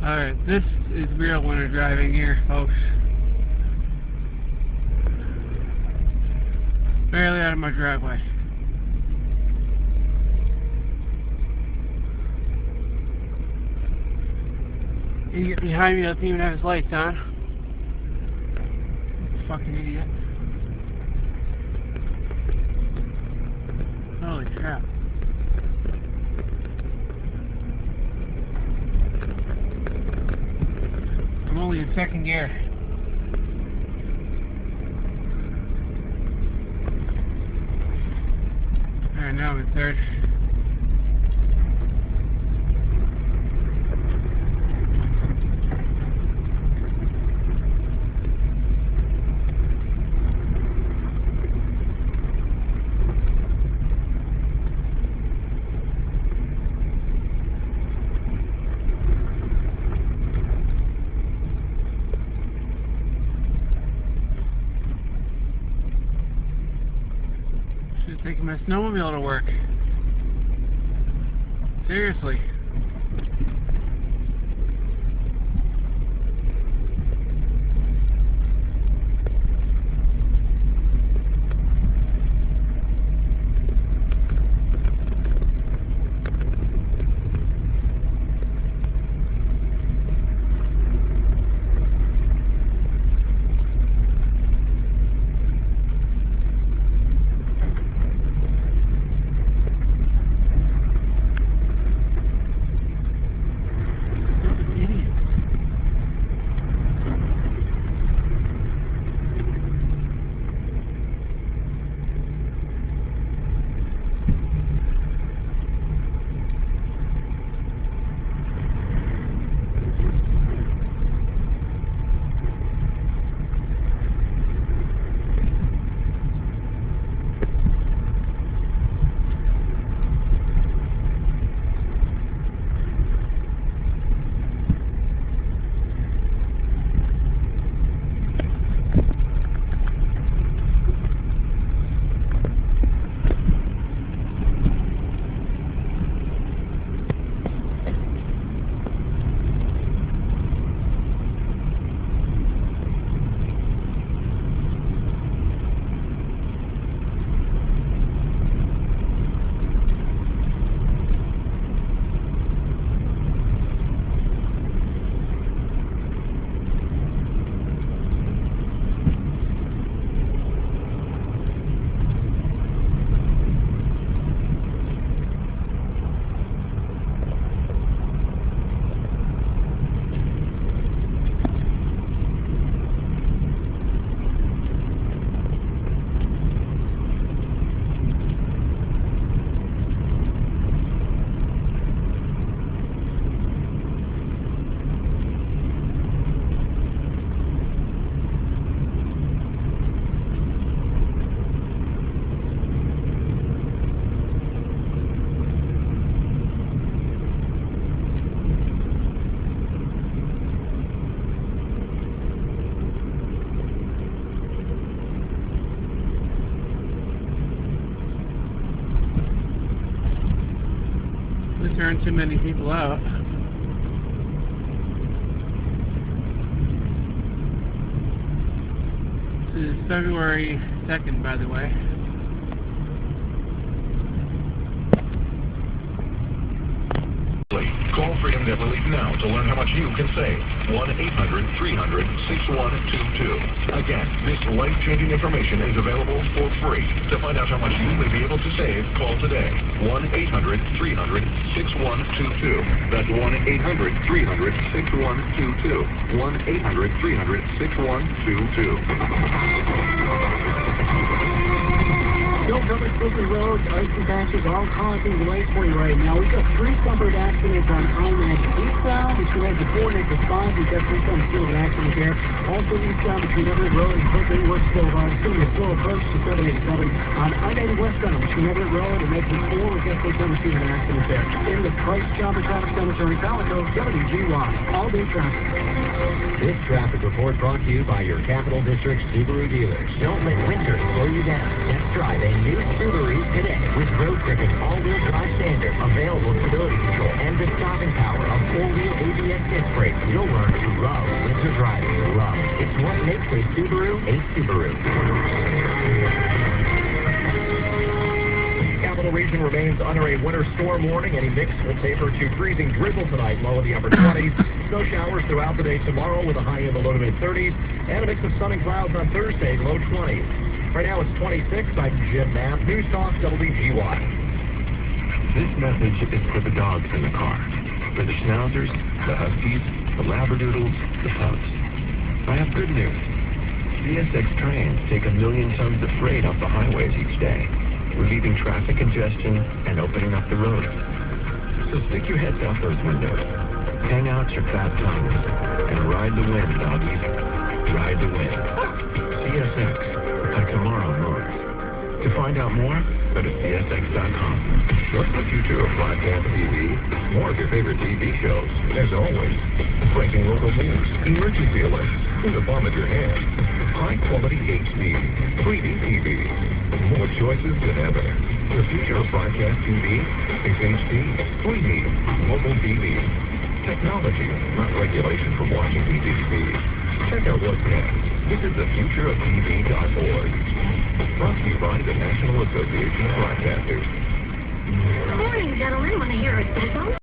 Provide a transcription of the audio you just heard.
Alright, this is real winter driving here, folks. Barely out of my driveway. Idiot behind me doesn't even have his lights on. Fucking idiot. Holy crap. I'm only in second gear. Alright, now I'm in third. Taking my snowmobile to work. Seriously. Turn too many people out. This is February 2nd, by the way. Call Freedom Never Leave now to learn how much you can save. 1-800-300-6122. Again, this life-changing information is available for free. To find out how much you may be able to save, call today. 1-800-300-6122. That's 1-800-300-6122. 1-800-300-6122. Still covered slippery roads, icy patches, all causing delays for you right now. We've got 3 separate accidents on I-90 eastbound between exit 4 and exit 5. We've got 3 on the field of accident there. Also eastbound between Everett Road and Brooklyn, we're still it's going to be a slow approach to 787 on I-90 westbound between Everett Road and exit 4. We've got 6 on the field of accident there. In the Price Chopper Traffic Cemetery, Palico, WGY, all-day traffic. This traffic report brought to you by your Capital District Subaru dealers. Don't let winter slow you down. Test drive a new Subaru today with road-tripping all-wheel drive standard, available stability control, and the stopping power of 4-wheel ABS disc brakes You'll learn to love winter driving. Love. It's what makes a Subaru a Subaru. Capital Region remains under a winter storm warning. Any mix will taper to freezing drizzle tonight, low in the upper 20s. Snow showers throughout the day tomorrow with a high in the low to mid 30s. And a mix of sun and clouds on Thursday, low 20s. Right now it's 26. I'm Jim Knapp. News Talk WGY. This message is for the dogs in the car. For the schnauzers, the huskies, the labradoodles, the pups. I have good news. CSX trains take 1 million tons of freight off the highways each day, relieving traffic congestion and opening up the roads. So stick your heads out those windows, hang out your fat tongues, and ride the wind, doggies. Ride the wind. CSX, a tomorrow moves. To find out more, go to CSX.com. What's the future of broadcast TV? More of your favorite TV shows. As always, breaking local news, emergency alerts, in the palm of your hand. High-quality HD, 3D TV. More choices than ever. The future of broadcast TV is HD, 3D, mobile TV. Technology, not regulation for watching TV. Check out what's next. Visit thefutureoftv.org. Brought to you by the National Association of Broadcasters. Good morning, gentlemen. Want to hear a sizzle?